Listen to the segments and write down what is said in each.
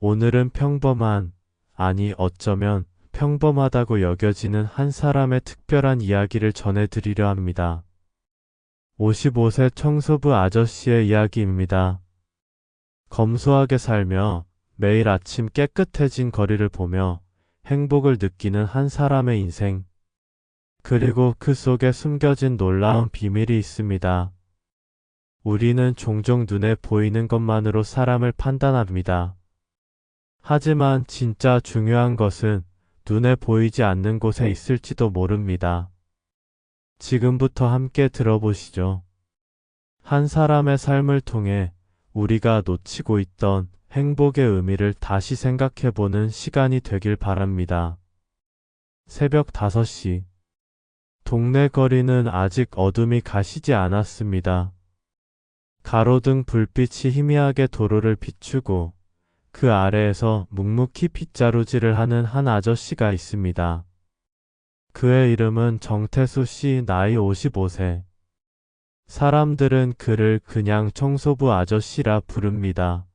오늘은 평범한, 아니 어쩌면 평범하다고 여겨지는 한 사람의 특별한 이야기를 전해드리려 합니다. 55세 청소부 아저씨의 이야기입니다. 검소하게 살며 매일 아침 깨끗해진 거리를 보며 행복을 느끼는 한 사람의 인생. 그리고 그 속에 숨겨진 놀라운 비밀이 있습니다. 우리는 종종 눈에 보이는 것만으로 사람을 판단합니다. 하지만 진짜 중요한 것은 눈에 보이지 않는 곳에 있을지도 모릅니다. 지금부터 함께 들어보시죠. 한 사람의 삶을 통해 우리가 놓치고 있던 행복의 의미를 다시 생각해보는 시간이 되길 바랍니다. 새벽 5시. 동네 거리는 아직 어둠이 가시지 않았습니다. 가로등 불빛이 희미하게 도로를 비추고 그 아래에서 묵묵히 빗자루질을 하는 한 아저씨가 있습니다. 그의 이름은 정태수 씨, 나이 55세. 사람들은 그를 그냥 청소부 아저씨라 부릅니다.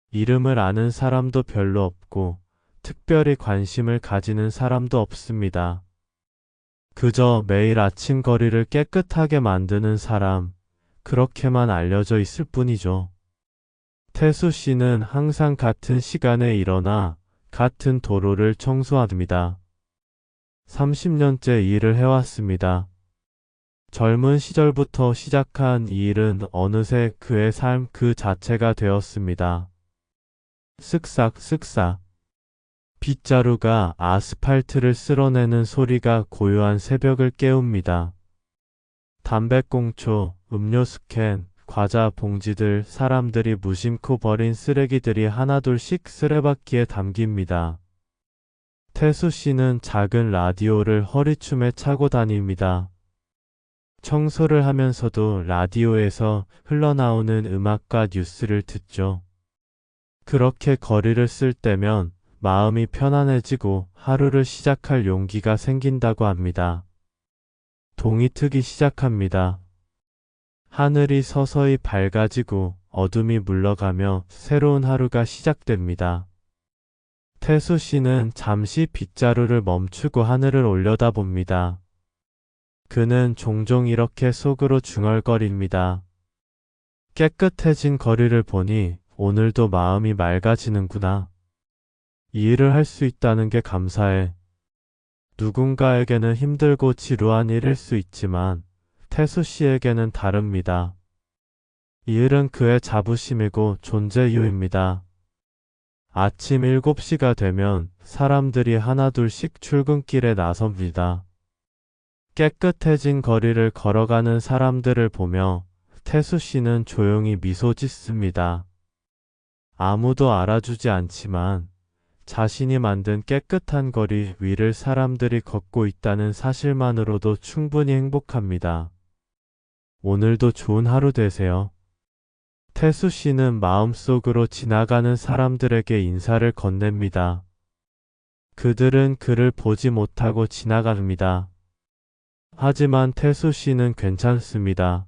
이름을 아는 사람도 별로 없고 특별히 관심을 가지는 사람도 없습니다. 그저 매일 아침 거리를 깨끗하게 만드는 사람, 그렇게만 알려져 있을 뿐이죠. 태수 씨는 항상 같은 시간에 일어나 같은 도로를 청소합니다. 30년째 이 일을 해왔습니다. 젊은 시절부터 시작한 이 일은 어느새 그의 삶 그 자체가 되었습니다. 쓱싹 쓱싹. 빗자루가 아스팔트를 쓸어내는 소리가 고요한 새벽을 깨웁니다. 담배꽁초, 음료수 캔, 과자 봉지들, 사람들이 무심코 버린 쓰레기들이 하나둘씩 쓰레받기에 담깁니다. 태수 씨는 작은 라디오를 허리춤에 차고 다닙니다. 청소를 하면서도 라디오에서 흘러나오는 음악과 뉴스를 듣죠. 그렇게 거리를 쓸 때면 마음이 편안해지고 하루를 시작할 용기가 생긴다고 합니다. 동이 트기 시작합니다. 하늘이 서서히 밝아지고 어둠이 물러가며 새로운 하루가 시작됩니다. 태수 씨는 잠시 빗자루를 멈추고 하늘을 올려다봅니다. 그는 종종 이렇게 속으로 중얼거립니다. 깨끗해진 거리를 보니 오늘도 마음이 맑아지는구나. 이 일을 할 수 있다는 게 감사해. 누군가에게는 힘들고 지루한 일일 수 있지만 태수 씨에게는 다릅니다. 이 일은 그의 자부심이고 존재 이유입니다. 아침 7시가 되면 사람들이 하나둘씩 출근길에 나섭니다. 깨끗해진 거리를 걸어가는 사람들을 보며 태수 씨는 조용히 미소 짓습니다. 아무도 알아주지 않지만 자신이 만든 깨끗한 거리 위를 사람들이 걷고 있다는 사실만으로도 충분히 행복합니다. 오늘도 좋은 하루 되세요. 태수 씨는 마음속으로 지나가는 사람들에게 인사를 건넵니다. 그들은 그를 보지 못하고 지나갑니다. 하지만 태수 씨는 괜찮습니다.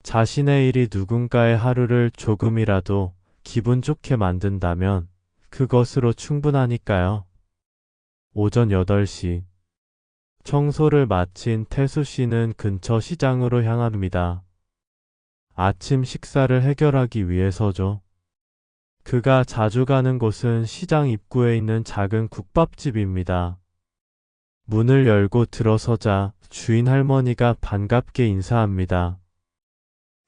자신의 일이 누군가의 하루를 조금이라도 기분 좋게 만든다면 그것으로 충분하니까요. 오전 8시. 청소를 마친 태수 씨는 근처 시장으로 향합니다. 아침 식사를 해결하기 위해서죠. 그가 자주 가는 곳은 시장 입구에 있는 작은 국밥집입니다. 문을 열고 들어서자 주인 할머니가 반갑게 인사합니다.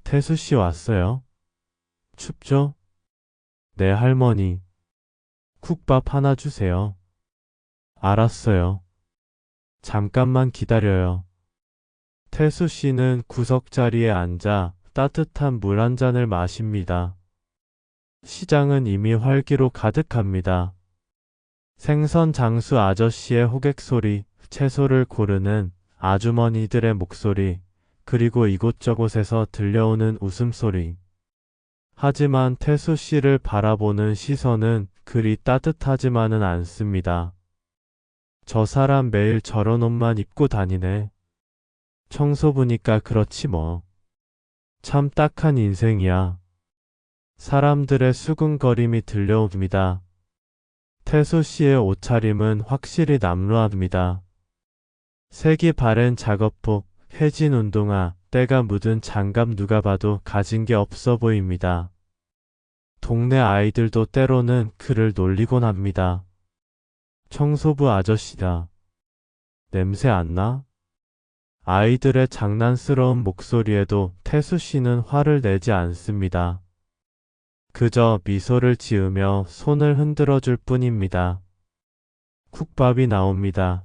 태수 씨 왔어요? 춥죠? 네, 할머니. 국밥 하나 주세요. 알았어요. 잠깐만 기다려요. 태수 씨는 구석자리에 앉아 따뜻한 물 한 잔을 마십니다. 시장은 이미 활기로 가득합니다. 생선 장수 아저씨의 호객 소리, 채소를 고르는 아주머니들의 목소리, 그리고 이곳저곳에서 들려오는 웃음소리. 하지만 태수 씨를 바라보는 시선은 그리 따뜻하지만은 않습니다. 저 사람 매일 저런 옷만 입고 다니네. 청소부니까 그렇지 뭐. 참 딱한 인생이야. 사람들의 수군거림이 들려옵니다. 태수 씨의 옷차림은 확실히 남루합니다. 색이 바랜 작업복, 해진 운동화, 때가 묻은 장갑 누가 봐도 가진 게 없어 보입니다. 동네 아이들도 때로는 그를 놀리곤 합니다. 청소부 아저씨다. 냄새 안 나? 아이들의 장난스러운 목소리에도 태수 씨는 화를 내지 않습니다. 그저 미소를 지으며 손을 흔들어 줄 뿐입니다. 국밥이 나옵니다.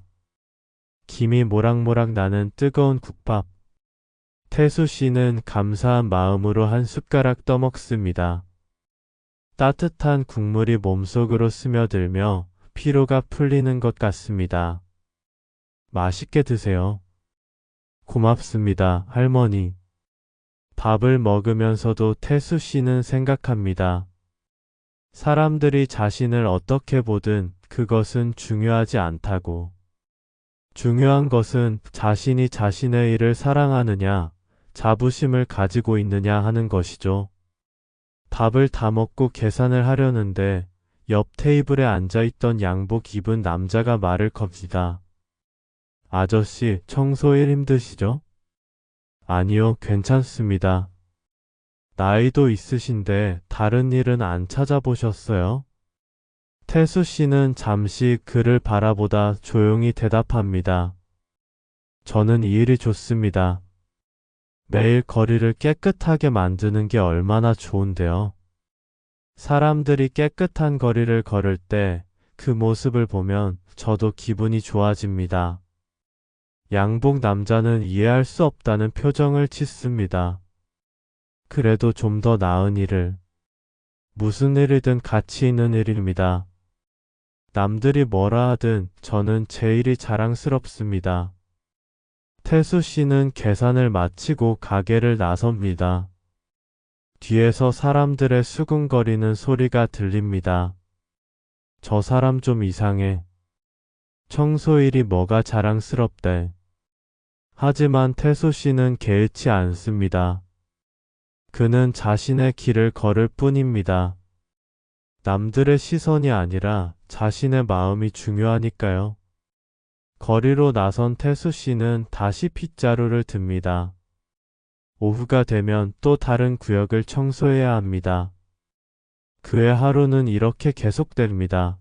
김이 모락모락 나는 뜨거운 국밥. 태수 씨는 감사한 마음으로 한 숟가락 떠먹습니다. 따뜻한 국물이 몸속으로 스며들며 피로가 풀리는 것 같습니다. 맛있게 드세요. 고맙습니다, 할머니. 밥을 먹으면서도 태수 씨는 생각합니다. 사람들이 자신을 어떻게 보든 그것은 중요하지 않다고. 중요한 것은 자신이 자신의 일을 사랑하느냐, 자부심을 가지고 있느냐 하는 것이죠. 밥을 다 먹고 계산을 하려는데 옆 테이블에 앉아있던 양복 입은 남자가 말을 겁니다. 아저씨, 청소일 힘드시죠? 아니요, 괜찮습니다. 나이도 있으신데 다른 일은 안 찾아보셨어요? 태수 씨는 잠시 그를 바라보다 조용히 대답합니다. 저는 이 일이 좋습니다. 매일 거리를 깨끗하게 만드는 게 얼마나 좋은데요. 사람들이 깨끗한 거리를 걸을 때 그 모습을 보면 저도 기분이 좋아집니다. 양복 남자는 이해할 수 없다는 표정을 짓습니다. 그래도 좀 더 나은 일을. 무슨 일이든 가치 있는 일입니다. 남들이 뭐라 하든 저는 제 일이 자랑스럽습니다. 태수 씨는 계산을 마치고 가게를 나섭니다. 뒤에서 사람들의 수군거리는 소리가 들립니다. 저 사람 좀 이상해. 청소일이 뭐가 자랑스럽대. 하지만 태수 씨는 개의치 않습니다. 그는 자신의 길을 걸을 뿐입니다. 남들의 시선이 아니라 자신의 마음이 중요하니까요. 거리로 나선 태수 씨는 다시 핏자루를 듭니다. 오후가 되면 또 다른 구역을 청소해야 합니다. 그의 하루는 이렇게 계속됩니다.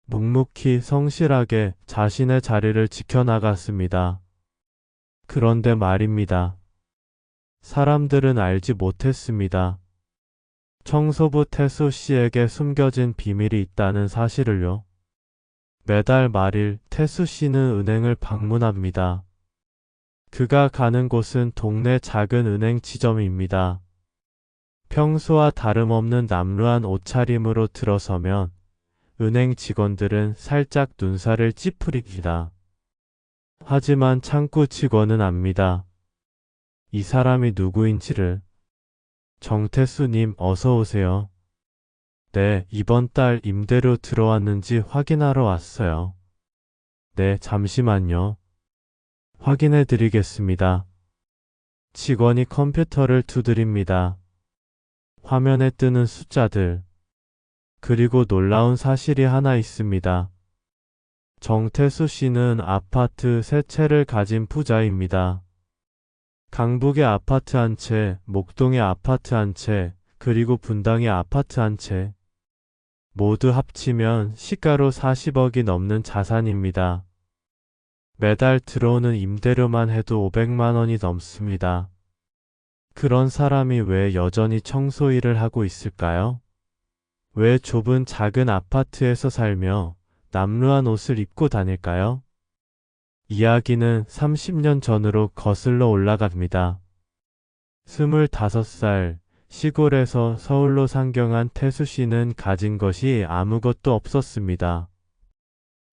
묵묵히 성실하게 자신의 자리를 지켜나갔습니다. 그런데 말입니다. 사람들은 알지 못했습니다. 청소부 태수 씨에게 숨겨진 비밀이 있다는 사실을요. 매달 말일 태수 씨는 은행을 방문합니다. 그가 가는 곳은 동네 작은 은행 지점입니다. 평소와 다름없는 남루한 옷차림으로 들어서면 은행 직원들은 살짝 눈살을 찌푸립니다. 하지만 창구 직원은 압니다. 이 사람이 누구인지를. 정태수님 어서 오세요. 네, 이번 달 임대료 들어왔는지 확인하러 왔어요. 네, 잠시만요. 확인해 드리겠습니다. 직원이 컴퓨터를 두드립니다. 화면에 뜨는 숫자들. 그리고 놀라운 사실이 하나 있습니다. 정태수 씨는 아파트 3채를 가진 부자입니다. 강북의 아파트 한 채, 목동의 아파트 한 채, 그리고 분당의 아파트 한 채. 모두 합치면 시가로 40억이 넘는 자산입니다. 매달 들어오는 임대료만 해도 500만 원이 넘습니다. 그런 사람이 왜 여전히 청소 일을 하고 있을까요? 왜 좁은 작은 아파트에서 살며 남루한 옷을 입고 다닐까요? 이야기는 30년 전으로 거슬러 올라갑니다. 25살, 시골에서 서울로 상경한 태수 씨는 가진 것이 아무것도 없었습니다.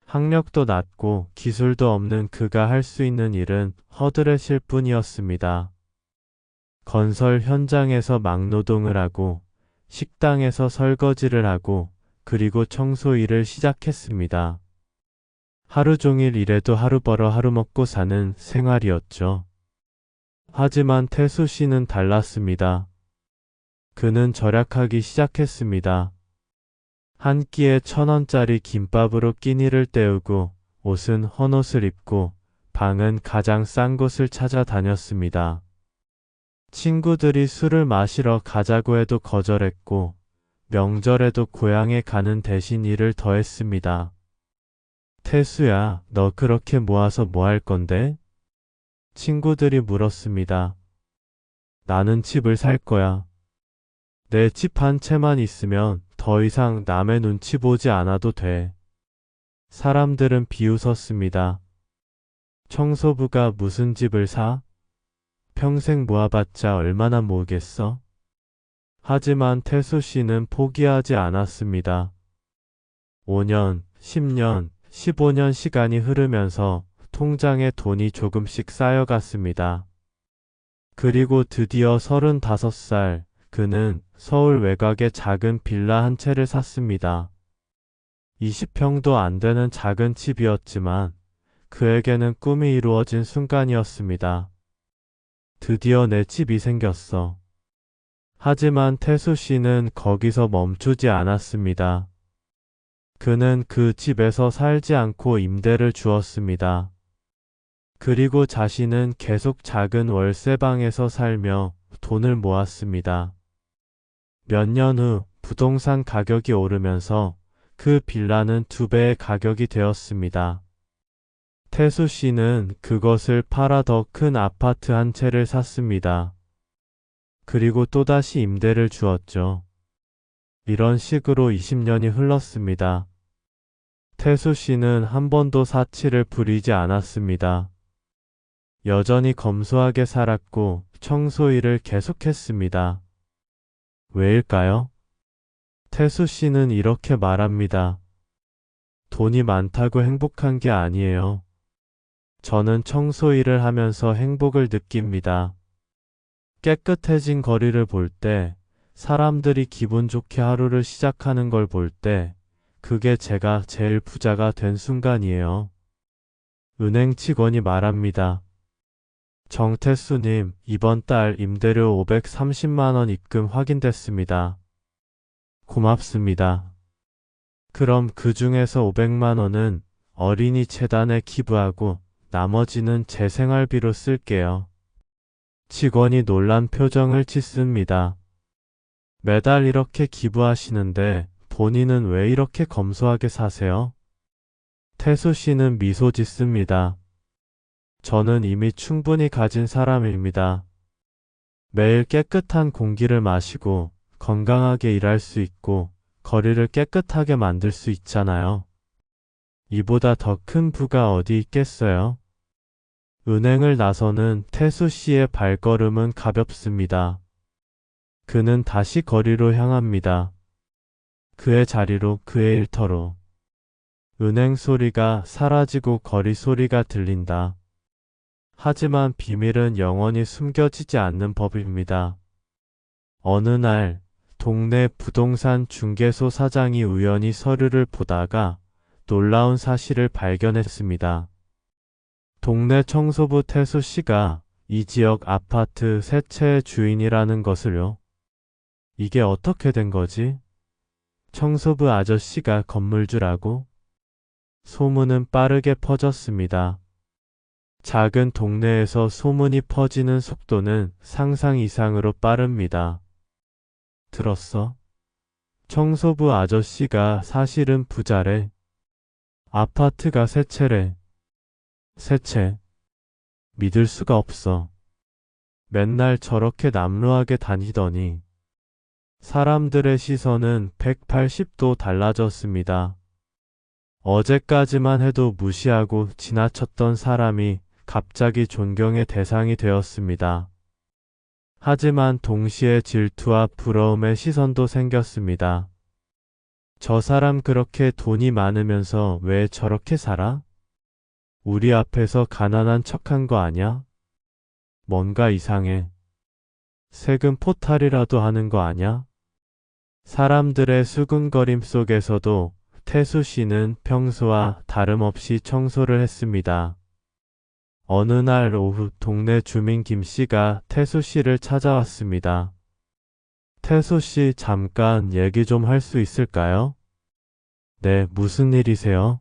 학력도 낮고 기술도 없는 그가 할 수 있는 일은 허드렛일 뿐이었습니다. 건설 현장에서 막노동을 하고 식당에서 설거지를 하고 그리고 청소 일을 시작했습니다. 하루 종일 일해도 하루 벌어 하루 먹고 사는 생활이었죠. 하지만 태수 씨는 달랐습니다. 그는 절약하기 시작했습니다. 한 끼에 1,000원짜리 김밥으로 끼니를 때우고 옷은 헌옷을 입고 방은 가장 싼 곳을 찾아다녔습니다. 친구들이 술을 마시러 가자고 해도 거절했고 명절에도 고향에 가는 대신 일을 더 했습니다. 태수야, 너 그렇게 모아서 뭐 할 건데? 친구들이 물었습니다. 나는 집을 살 거야. 내 집 한 채만 있으면 더 이상 남의 눈치 보지 않아도 돼. 사람들은 비웃었습니다. 청소부가 무슨 집을 사? 평생 모아봤자 얼마나 모으겠어? 하지만 태수 씨는 포기하지 않았습니다. 5년, 10년, 15년 시간이 흐르면서 통장에 돈이 조금씩 쌓여갔습니다. 그리고 드디어 35살, 그는 서울 외곽에 작은 빌라 한 채를 샀습니다. 20평도 안 되는 작은 집이었지만 그에게는 꿈이 이루어진 순간이었습니다. 드디어 내 집이 생겼어. 하지만 태수 씨는 거기서 멈추지 않았습니다. 그는 그 집에서 살지 않고 임대를 주었습니다. 그리고 자신은 계속 작은 월세방에서 살며 돈을 모았습니다. 몇 년 후 부동산 가격이 오르면서 그 빌라는 2배의 가격이 되었습니다. 태수 씨는 그것을 팔아 더 큰 아파트 한 채를 샀습니다. 그리고 또다시 임대를 주었죠. 이런 식으로 20년이 흘렀습니다. 태수 씨는 한 번도 사치를 부리지 않았습니다. 여전히 검소하게 살았고 청소일을 계속했습니다. 왜일까요? 태수 씨는 이렇게 말합니다. 돈이 많다고 행복한 게 아니에요. 저는 청소일을 하면서 행복을 느낍니다. 깨끗해진 거리를 볼 때, 사람들이 기분 좋게 하루를 시작하는 걸 볼 때, 그게 제가 제일 부자가 된 순간이에요. 은행 직원이 말합니다. 정태수님, 이번 달 임대료 530만 원 입금 확인됐습니다. 고맙습니다. 그럼 그 중에서 500만 원은 어린이 재단에 기부하고 나머지는 제 생활비로 쓸게요. 직원이 놀란 표정을 짓습니다. 매달 이렇게 기부하시는데 본인은 왜 이렇게 검소하게 사세요? 태수 씨는 미소 짓습니다. 저는 이미 충분히 가진 사람입니다. 매일 깨끗한 공기를 마시고 건강하게 일할 수 있고 거리를 깨끗하게 만들 수 있잖아요. 이보다 더 큰 부가 어디 있겠어요? 은행을 나서는 태수 씨의 발걸음은 가볍습니다. 그는 다시 거리로 향합니다. 그의 자리로, 그의 일터로. 은행 소리가 사라지고 거리 소리가 들린다. 하지만 비밀은 영원히 숨겨지지 않는 법입니다. 어느 날 동네 부동산 중개소 사장이 우연히 서류를 보다가 놀라운 사실을 발견했습니다. 동네 청소부 태수 씨가 이 지역 아파트 3채의 주인이라는 것을요. 이게 어떻게 된 거지? 청소부 아저씨가 건물주라고? 소문은 빠르게 퍼졌습니다. 작은 동네에서 소문이 퍼지는 속도는 상상 이상으로 빠릅니다. 들었어? 청소부 아저씨가 사실은 부자래. 아파트가 3채래. 3채. 믿을 수가 없어. 맨날 저렇게 남루하게 다니더니. 사람들의 시선은 180도 달라졌습니다. 어제까지만 해도 무시하고 지나쳤던 사람이 갑자기 존경의 대상이 되었습니다. 하지만 동시에 질투와 부러움의 시선도 생겼습니다. 저 사람 그렇게 돈이 많으면서 왜 저렇게 살아? 우리 앞에서 가난한 척한 거 아냐? 뭔가 이상해. 세금 포탈이라도 하는 거 아냐? 사람들의 수군거림 속에서도 태수 씨는 평소와 다름없이 청소를 했습니다. 어느 날 오후 동네 주민 김 씨가 태수 씨를 찾아왔습니다. 태수 씨, 잠깐 얘기 좀 할 수 있을까요? 네, 무슨 일이세요?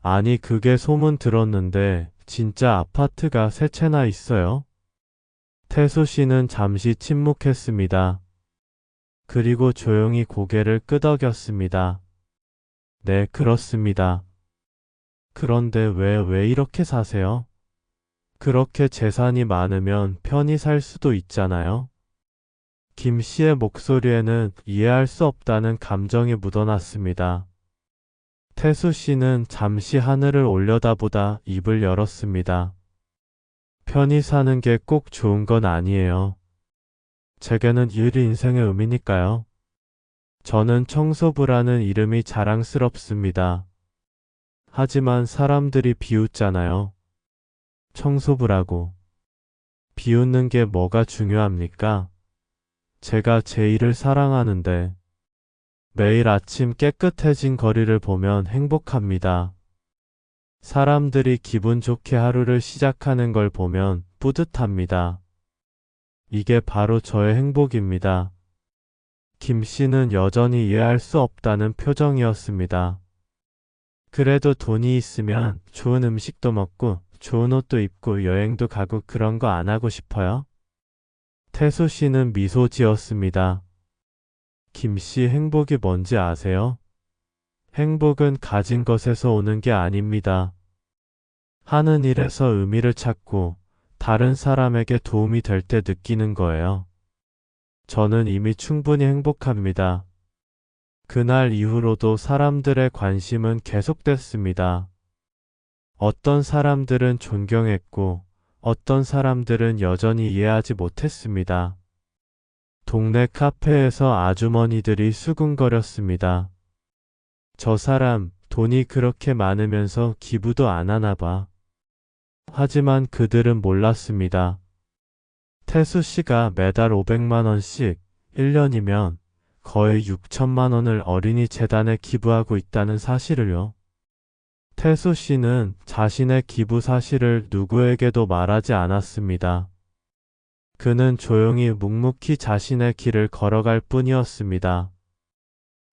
아니, 그게 소문 들었는데, 진짜 아파트가 세 채나 있어요? 태수 씨는 잠시 침묵했습니다. 그리고 조용히 고개를 끄덕였습니다. 네, 그렇습니다. 그런데 왜 이렇게 사세요? 그렇게 재산이 많으면 편히 살 수도 있잖아요. 김 씨의 목소리에는 이해할 수 없다는 감정이 묻어났습니다. 태수 씨는 잠시 하늘을 올려다보다 입을 열었습니다. 편히 사는 게 꼭 좋은 건 아니에요. 제게는 일이 인생의 의미니까요. 저는 청소부라는 이름이 자랑스럽습니다. 하지만 사람들이 비웃잖아요. 청소부라고. 비웃는 게 뭐가 중요합니까? 제가 제 일을 사랑하는데 매일 아침 깨끗해진 거리를 보면 행복합니다. 사람들이 기분 좋게 하루를 시작하는 걸 보면 뿌듯합니다. 이게 바로 저의 행복입니다. 김 씨는 여전히 이해할 수 없다는 표정이었습니다. 그래도 돈이 있으면 좋은 음식도 먹고 좋은 옷도 입고 여행도 가고 그런 거 안 하고 싶어요? 태수 씨는 미소 지었습니다. 김 씨, 행복이 뭔지 아세요? 행복은 가진 것에서 오는 게 아닙니다. 하는 일에서 의미를 찾고 다른 사람에게 도움이 될 때 느끼는 거예요. 저는 이미 충분히 행복합니다. 그날 이후로도 사람들의 관심은 계속됐습니다. 어떤 사람들은 존경했고 어떤 사람들은 여전히 이해하지 못했습니다. 동네 카페에서 아주머니들이 수군거렸습니다. 저 사람 돈이 그렇게 많으면서 기부도 안 하나 봐. 하지만 그들은 몰랐습니다. 태수 씨가 매달 500만 원씩 1년이면 거의 6천만 원을 어린이 재단에 기부하고 있다는 사실을요. 태수 씨는 자신의 기부 사실을 누구에게도 말하지 않았습니다. 그는 조용히 묵묵히 자신의 길을 걸어갈 뿐이었습니다.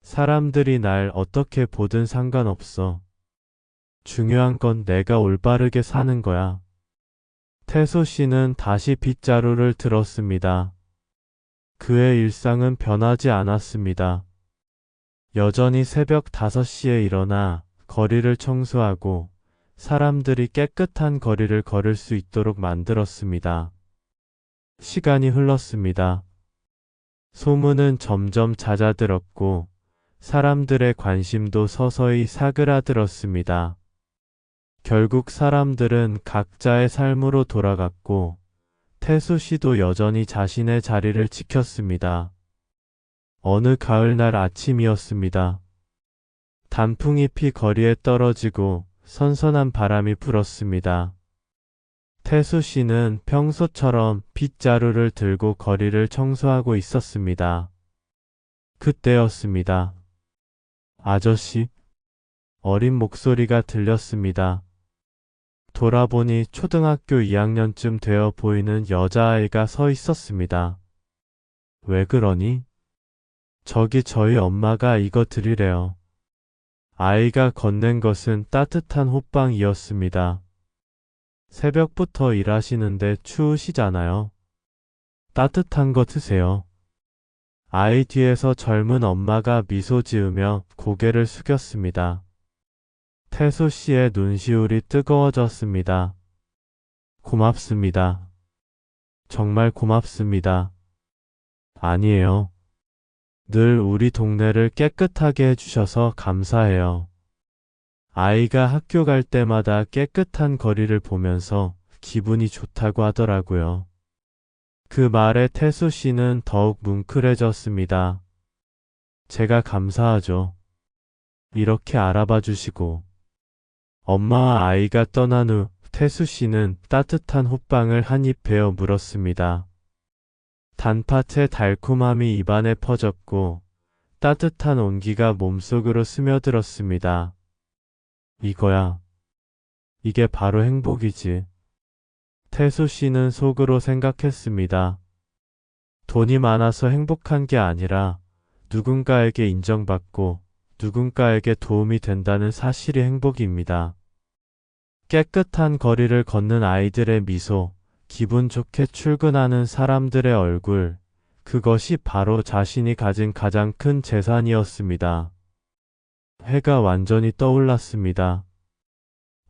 사람들이 날 어떻게 보든 상관없어. 중요한 건 내가 올바르게 사는 거야. 태수 씨는 다시 빗자루를 들었습니다. 그의 일상은 변하지 않았습니다. 여전히 새벽 5시에 일어나 거리를 청소하고 사람들이 깨끗한 거리를 걸을 수 있도록 만들었습니다. 시간이 흘렀습니다. 소문은 점점 잦아들었고 사람들의 관심도 서서히 사그라들었습니다. 결국 사람들은 각자의 삶으로 돌아갔고 태수 씨도 여전히 자신의 자리를 지켰습니다. 어느 가을날 아침이었습니다. 단풍잎이 거리에 떨어지고 선선한 바람이 불었습니다. 태수 씨는 평소처럼 빗자루를 들고 거리를 청소하고 있었습니다. 그때였습니다. 아저씨? 어린 목소리가 들렸습니다. 돌아보니 초등학교 2학년쯤 되어 보이는 여자아이가 서 있었습니다. 왜 그러니? 저기 저희 엄마가 이거 드리래요. 아이가 건넨 것은 따뜻한 호빵이었습니다. 새벽부터 일하시는데 추우시잖아요. 따뜻한 거 드세요. 아이 뒤에서 젊은 엄마가 미소 지으며 고개를 숙였습니다. 태수 씨의 눈시울이 뜨거워졌습니다. 고맙습니다. 정말 고맙습니다. 아니에요. 늘 우리 동네를 깨끗하게 해주셔서 감사해요. 아이가 학교 갈 때마다 깨끗한 거리를 보면서 기분이 좋다고 하더라고요. 그 말에 태수 씨는 더욱 뭉클해졌습니다. 제가 감사하죠. 이렇게 알아봐 주시고. 엄마와 아이가 떠난 후 태수 씨는 따뜻한 호빵을 한 입 베어 물었습니다. 단팥의 달콤함이 입안에 퍼졌고 따뜻한 온기가 몸속으로 스며들었습니다. 이거야. 이게 바로 행복이지. 태수 씨는 속으로 생각했습니다. 돈이 많아서 행복한 게 아니라 누군가에게 인정받고 누군가에게 도움이 된다는 사실이 행복입니다. 깨끗한 거리를 걷는 아이들의 미소, 기분 좋게 출근하는 사람들의 얼굴, 그것이 바로 자신이 가진 가장 큰 재산이었습니다. 해가 완전히 떠올랐습니다.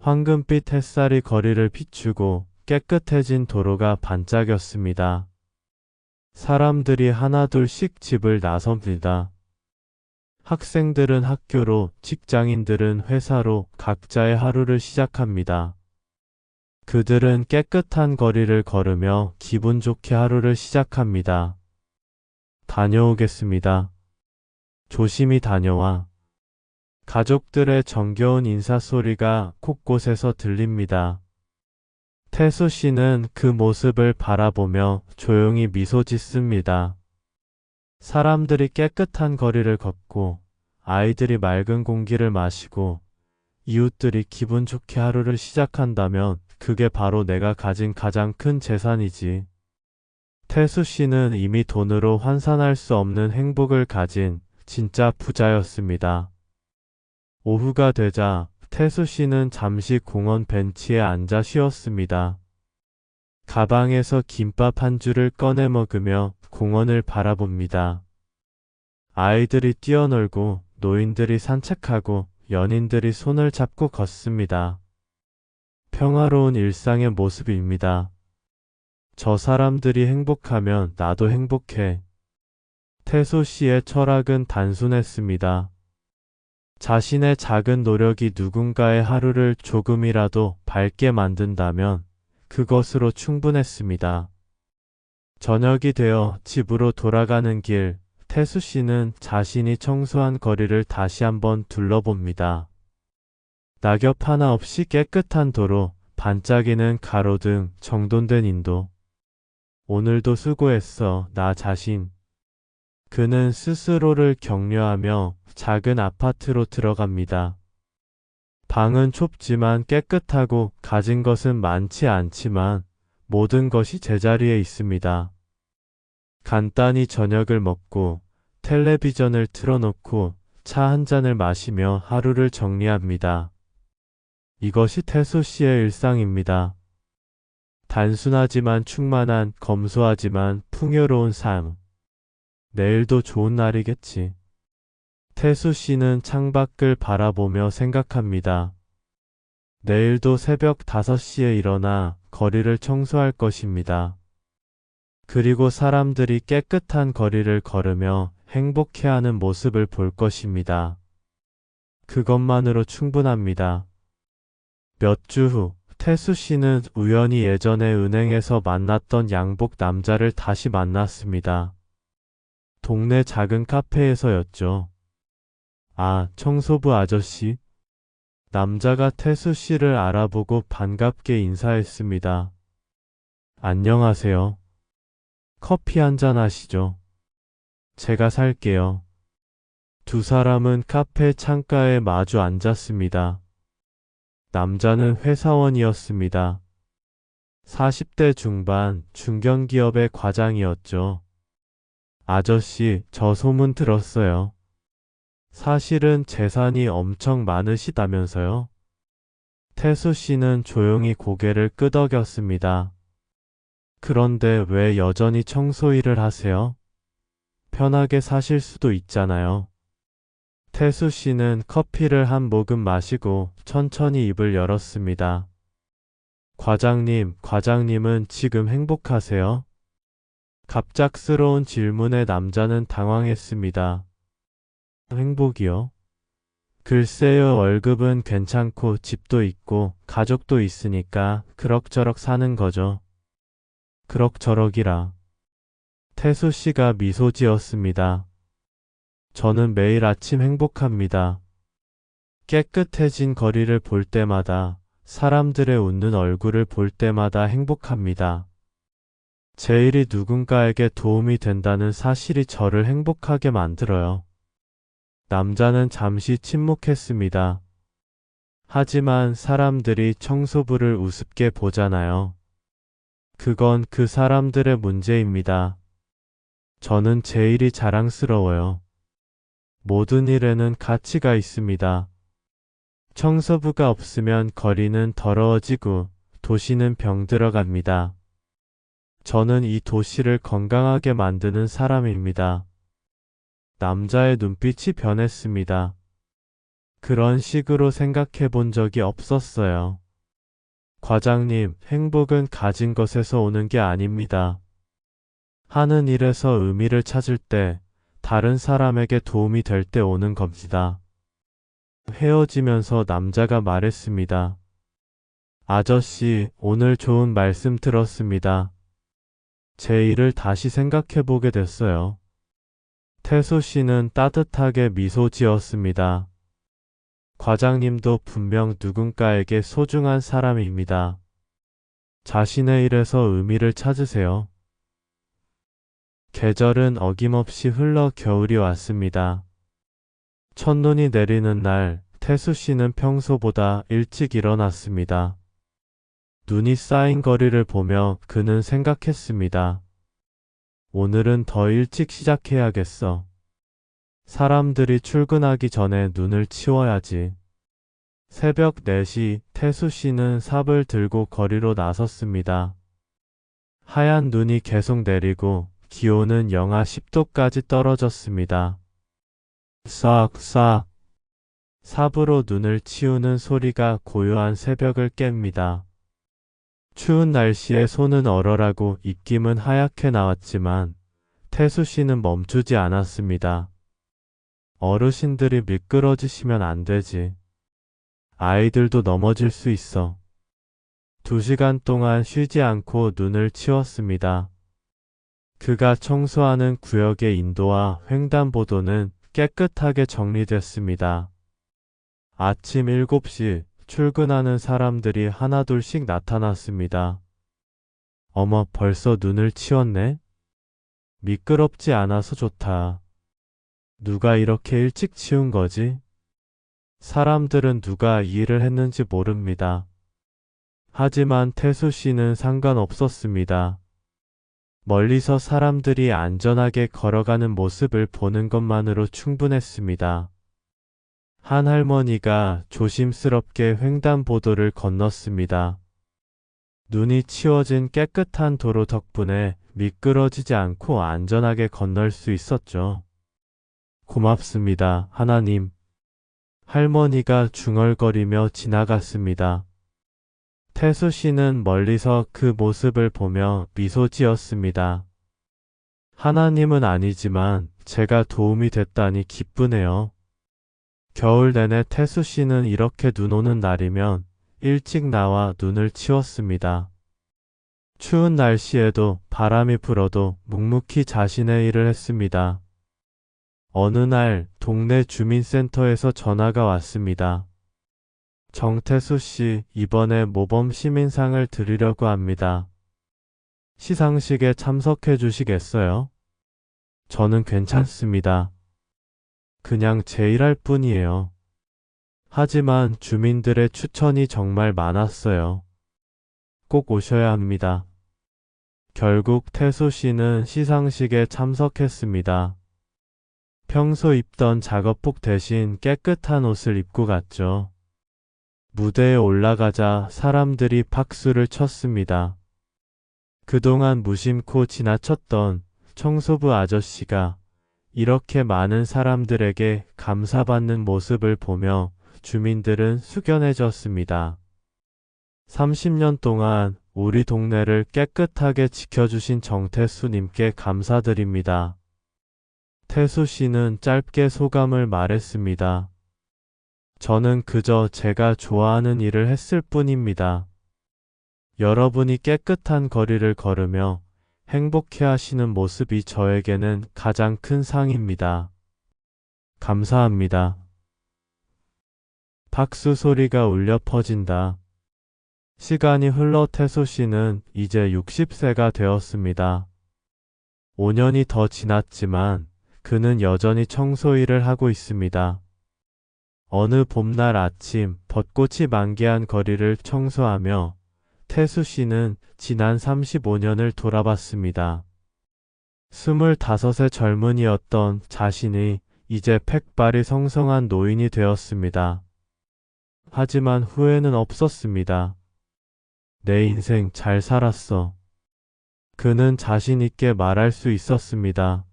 황금빛 햇살이 거리를 비추고 깨끗해진 도로가 반짝였습니다. 사람들이 하나둘씩 집을 나섭니다. 학생들은 학교로, 직장인들은 회사로 각자의 하루를 시작합니다. 그들은 깨끗한 거리를 걸으며 기분 좋게 하루를 시작합니다. 다녀오겠습니다. 조심히 다녀와. 가족들의 정겨운 인사소리가 곳곳에서 들립니다. 태수 씨는 그 모습을 바라보며 조용히 미소 짓습니다. 사람들이 깨끗한 거리를 걷고, 아이들이 맑은 공기를 마시고, 이웃들이 기분 좋게 하루를 시작한다면 그게 바로 내가 가진 가장 큰 재산이지. 태수 씨는 이미 돈으로 환산할 수 없는 행복을 가진 진짜 부자였습니다. 오후가 되자 태수 씨는 잠시 공원 벤치에 앉아 쉬었습니다. 가방에서 김밥 한 줄을 꺼내 먹으며 공원을 바라봅니다. 아이들이 뛰어놀고 노인들이 산책하고 연인들이 손을 잡고 걷습니다. 평화로운 일상의 모습입니다. 저 사람들이 행복하면 나도 행복해. 태수 씨의 철학은 단순했습니다. 자신의 작은 노력이 누군가의 하루를 조금이라도 밝게 만든다면 그것으로 충분했습니다. 저녁이 되어 집으로 돌아가는 길, 태수 씨는 자신이 청소한 거리를 다시 한번 둘러봅니다. 낙엽 하나 없이 깨끗한 도로, 반짝이는 가로등, 정돈된 인도. 오늘도 수고했어, 나 자신. 그는 스스로를 격려하며 작은 아파트로 들어갑니다. 방은 좁지만 깨끗하고 가진 것은 많지 않지만 모든 것이 제자리에 있습니다. 간단히 저녁을 먹고 텔레비전을 틀어놓고 차 한 잔을 마시며 하루를 정리합니다. 이것이 태수 씨의 일상입니다. 단순하지만 충만한, 검소하지만 풍요로운 삶. 내일도 좋은 날이겠지. 태수 씨는 창밖을 바라보며 생각합니다. 내일도 새벽 5시에 일어나 거리를 청소할 것입니다. 그리고 사람들이 깨끗한 거리를 걸으며 행복해하는 모습을 볼 것입니다. 그것만으로 충분합니다. 몇 주 후, 태수 씨는 우연히 예전에 은행에서 만났던 양복 남자를 다시 만났습니다. 동네 작은 카페에서였죠. 아, 청소부 아저씨? 남자가 태수 씨를 알아보고 반갑게 인사했습니다. 안녕하세요. 커피 한잔 하시죠. 제가 살게요. 두 사람은 카페 창가에 마주 앉았습니다. 남자는 회사원이었습니다. 40대 중반 중견기업의 과장이었죠. 아저씨, 저 소문 들었어요. 사실은 재산이 엄청 많으시다면서요? 태수 씨는 조용히 고개를 끄덕였습니다. 그런데 왜 여전히 청소 일을 하세요? 편하게 사실 수도 있잖아요. 태수 씨는 커피를 한 모금 마시고 천천히 입을 열었습니다. 과장님은 지금 행복하세요? 갑작스러운 질문에 남자는 당황했습니다. 행복이요? 글쎄요, 월급은 괜찮고 집도 있고 가족도 있으니까 그럭저럭 사는 거죠. 그럭저럭이라. 태수 씨가 미소 지었습니다. 저는 매일 아침 행복합니다. 깨끗해진 거리를 볼 때마다, 사람들의 웃는 얼굴을 볼 때마다 행복합니다. 제 일이 누군가에게 도움이 된다는 사실이 저를 행복하게 만들어요. 남자는 잠시 침묵했습니다. 하지만 사람들이 청소부를 우습게 보잖아요. 그건 그 사람들의 문제입니다. 저는 제 일이 자랑스러워요. 모든 일에는 가치가 있습니다. 청소부가 없으면 거리는 더러워지고 도시는 병들어갑니다. 저는 이 도시를 건강하게 만드는 사람입니다. 남자의 눈빛이 변했습니다. 그런 식으로 생각해 본 적이 없었어요. 과장님, 행복은 가진 것에서 오는 게 아닙니다. 하는 일에서 의미를 찾을 때, 다른 사람에게 도움이 될 때 오는 겁니다. 헤어지면서 남자가 말했습니다. 아저씨, 오늘 좋은 말씀 들었습니다. 제 일을 다시 생각해 보게 됐어요. 태수 씨는 따뜻하게 미소 지었습니다. 과장님도 분명 누군가에게 소중한 사람입니다. 자신의 일에서 의미를 찾으세요. 계절은 어김없이 흘러 겨울이 왔습니다. 첫눈이 내리는 날, 태수 씨는 평소보다 일찍 일어났습니다. 눈이 쌓인 거리를 보며 그는 생각했습니다. 오늘은 더 일찍 시작해야겠어. 사람들이 출근하기 전에 눈을 치워야지. 새벽 4시 태수 씨는 삽을 들고 거리로 나섰습니다. 하얀 눈이 계속 내리고 기온은 영하 10도까지 떨어졌습니다. 싹싹. 삽으로 눈을 치우는 소리가 고요한 새벽을 깹니다. 추운 날씨에 손은 얼얼하고 입김은 하얗게 나왔지만 태수 씨는 멈추지 않았습니다. 어르신들이 미끄러지시면 안 되지. 아이들도 넘어질 수 있어. 2시간 동안 쉬지 않고 눈을 치웠습니다. 그가 청소하는 구역의 인도와 횡단보도는 깨끗하게 정리됐습니다. 아침 7시 출근하는 사람들이 하나둘씩 나타났습니다. 어머, 벌써 눈을 치웠네? 미끄럽지 않아서 좋다. 누가 이렇게 일찍 치운 거지? 사람들은 누가 이 일을 했는지 모릅니다. 하지만 태수 씨는 상관없었습니다. 멀리서 사람들이 안전하게 걸어가는 모습을 보는 것만으로 충분했습니다. 한 할머니가 조심스럽게 횡단보도를 건넜습니다. 눈이 치워진 깨끗한 도로 덕분에 미끄러지지 않고 안전하게 건널 수 있었죠. 고맙습니다, 하나님. 할머니가 중얼거리며 지나갔습니다. 태수 씨는 멀리서 그 모습을 보며 미소 지었습니다. 하나님은 아니지만 제가 도움이 됐다니 기쁘네요. 겨울 내내 태수 씨는 이렇게 눈 오는 날이면 일찍 나와 눈을 치웠습니다. 추운 날씨에도 바람이 불어도 묵묵히 자신의 일을 했습니다. 어느 날 동네 주민센터에서 전화가 왔습니다. 정태수 씨, 이번에 모범 시민상을 드리려고 합니다. 시상식에 참석해 주시겠어요? 저는 괜찮습니다. 그냥 제 일할 뿐이에요. 하지만 주민들의 추천이 정말 많았어요. 꼭 오셔야 합니다. 결국 태수 씨는 시상식에 참석했습니다. 평소 입던 작업복 대신 깨끗한 옷을 입고 갔죠. 무대에 올라가자 사람들이 박수를 쳤습니다. 그동안 무심코 지나쳤던 청소부 아저씨가 이렇게 많은 사람들에게 감사받는 모습을 보며 주민들은 숙연해졌습니다. 30년 동안 우리 동네를 깨끗하게 지켜주신 정태수님께 감사드립니다. 태수 씨는 짧게 소감을 말했습니다. 저는 그저 제가 좋아하는 일을 했을 뿐입니다. 여러분이 깨끗한 거리를 걸으며 행복해 하시는 모습이 저에게는 가장 큰 상입니다. 감사합니다. 박수 소리가 울려 퍼진다. 시간이 흘러 태수 씨는 이제 60세가 되었습니다. 5년이 더 지났지만 그는 여전히 청소 일을 하고 있습니다. 어느 봄날 아침 벚꽃이 만개한 거리를 청소하며 태수 씨는 지난 35년을 돌아봤습니다. 25의 젊은이였던 자신이 이제 백발이 성성한 노인이 되었습니다. 하지만 후회는 없었습니다. 내 인생 잘 살았어. 그는 자신 있게 말할 수 있었습니다.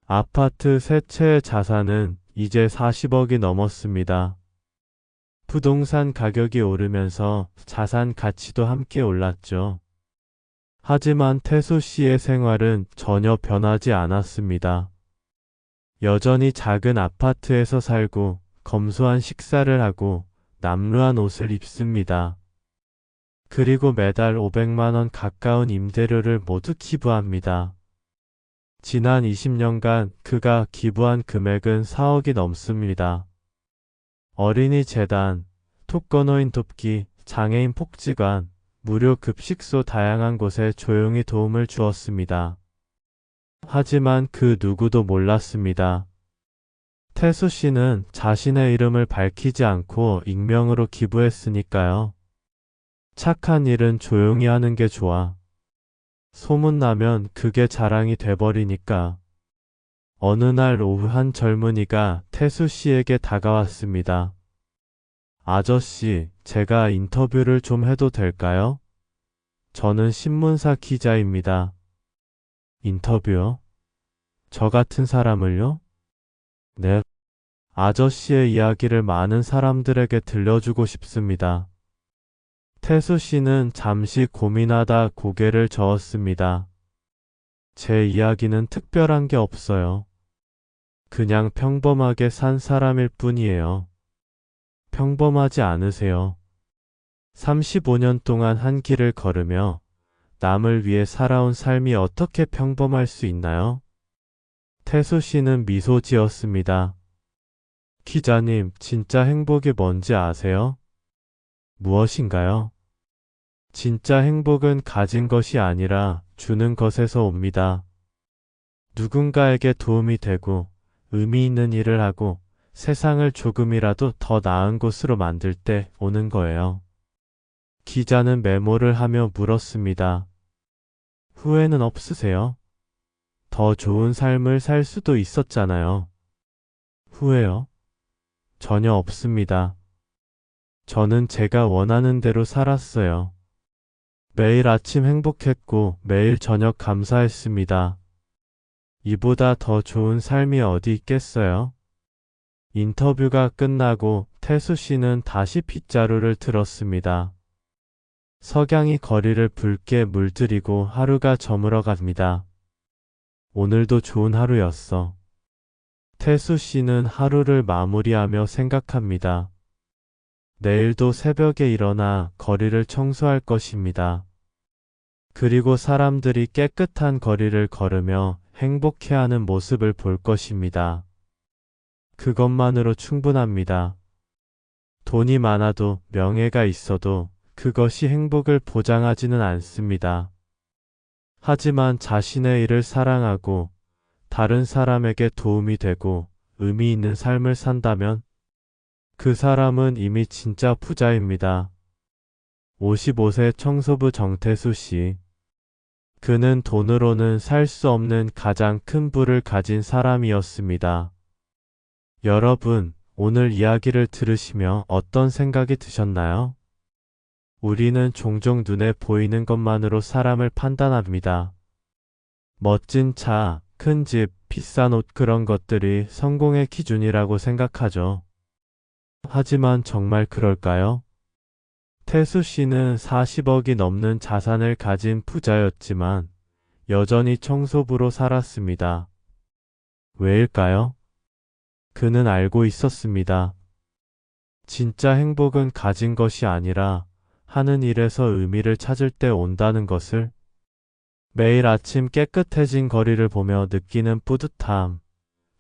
아파트 세 채의 자산은 이제 40억이 넘었습니다. 부동산 가격이 오르면서 자산 가치도 함께 올랐죠. 하지만 태수 씨의 생활은 전혀 변하지 않았습니다. 여전히 작은 아파트에서 살고 검소한 식사를 하고 남루한 옷을 입습니다. 그리고 매달 500만 원 가까운 임대료를 모두 기부합니다. 지난 20년간 그가 기부한 금액은 4억이 넘습니다. 어린이 재단, 독거노인 돕기, 장애인 복지관, 무료 급식소 다양한 곳에 조용히 도움을 주었습니다. 하지만 그 누구도 몰랐습니다. 태수 씨는 자신의 이름을 밝히지 않고 익명으로 기부했으니까요. 착한 일은 조용히 하는 게 좋아. 소문나면 그게 자랑이 돼버리니까. 어느 날 오후 한 젊은이가 태수 씨에게 다가왔습니다. 아저씨, 제가 인터뷰를 좀 해도 될까요? 저는 신문사 기자입니다. 인터뷰요? 저 같은 사람을요? 네. 아저씨의 이야기를 많은 사람들에게 들려주고 싶습니다. 태수 씨는 잠시 고민하다 고개를 저었습니다. 제 이야기는 특별한 게 없어요. 그냥 평범하게 산 사람일 뿐이에요. 평범하지 않으세요? 35년 동안 한 길을 걸으며 남을 위해 살아온 삶이 어떻게 평범할 수 있나요? 태수 씨는 미소 지었습니다. 기자님, 진짜 행복이 뭔지 아세요? 무엇인가요? 진짜 행복은 가진 것이 아니라 주는 것에서 옵니다. 누군가에게 도움이 되고 의미 있는 일을 하고 세상을 조금이라도 더 나은 곳으로 만들 때 오는 거예요. 기자는 메모를 하며 물었습니다. 후회는 없으세요? 더 좋은 삶을 살 수도 있었잖아요. 후회요? 전혀 없습니다. 저는 제가 원하는 대로 살았어요. 매일 아침 행복했고 매일 저녁 감사했습니다. 이보다 더 좋은 삶이 어디 있겠어요? 인터뷰가 끝나고 태수 씨는 다시 빗자루를 틀었습니다. 석양이 거리를 붉게 물들이고 하루가 저물어 갑니다. 오늘도 좋은 하루였어. 태수 씨는 하루를 마무리하며 생각합니다. 내일도 새벽에 일어나 거리를 청소할 것입니다. 그리고 사람들이 깨끗한 거리를 걸으며 행복해하는 모습을 볼 것입니다. 그것만으로 충분합니다. 돈이 많아도 명예가 있어도 그것이 행복을 보장하지는 않습니다. 하지만 자신의 일을 사랑하고 다른 사람에게 도움이 되고 의미 있는 삶을 산다면 그 사람은 이미 진짜 부자입니다. 55세 청소부 정태수 씨. 그는 돈으로는 살 수 없는 가장 큰 부를 가진 사람이었습니다. 여러분, 오늘 이야기를 들으시며 어떤 생각이 드셨나요? 우리는 종종 눈에 보이는 것만으로 사람을 판단합니다. 멋진 차, 큰 집, 비싼 옷 그런 것들이 성공의 기준이라고 생각하죠. 하지만 정말 그럴까요? 태수 씨는 40억이 넘는 자산을 가진 부자였지만 여전히 청소부로 살았습니다. 왜일까요? 그는 알고 있었습니다. 진짜 행복은 가진 것이 아니라 하는 일에서 의미를 찾을 때 온다는 것을. 매일 아침 깨끗해진 거리를 보며 느끼는 뿌듯함,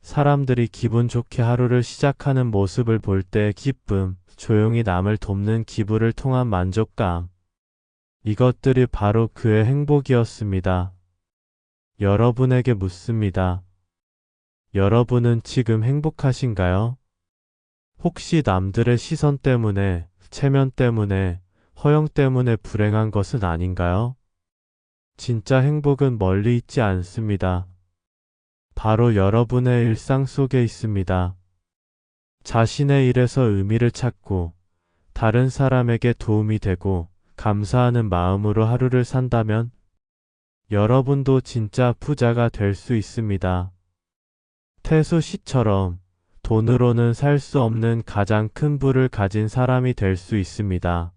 사람들이 기분 좋게 하루를 시작하는 모습을 볼 때의 기쁨, 조용히 남을 돕는 기부를 통한 만족감. 이것들이 바로 그의 행복이었습니다. 여러분에게 묻습니다. 여러분은 지금 행복하신가요? 혹시 남들의 시선 때문에, 체면 때문에, 허영 때문에 불행한 것은 아닌가요? 진짜 행복은 멀리 있지 않습니다. 바로 여러분의 일상 속에 있습니다. 자신의 일에서 의미를 찾고 다른 사람에게 도움이 되고 감사하는 마음으로 하루를 산다면 여러분도 진짜 부자가 될 수 있습니다. 태수 씨처럼 돈으로는 살 수 없는 가장 큰 부를 가진 사람이 될 수 있습니다.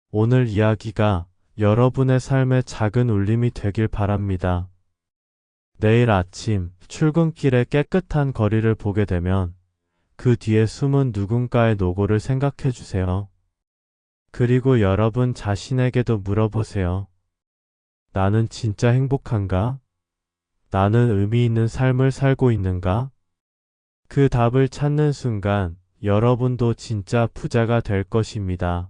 오늘 이야기가 여러분의 삶의 작은 울림이 되길 바랍니다. 내일 아침 출근길에 깨끗한 거리를 보게 되면 그 뒤에 숨은 누군가의 노고를 생각해 주세요. 그리고 여러분 자신에게도 물어보세요. 나는 진짜 행복한가? 나는 의미 있는 삶을 살고 있는가? 그 답을 찾는 순간 여러분도 진짜 부자가 될 것입니다.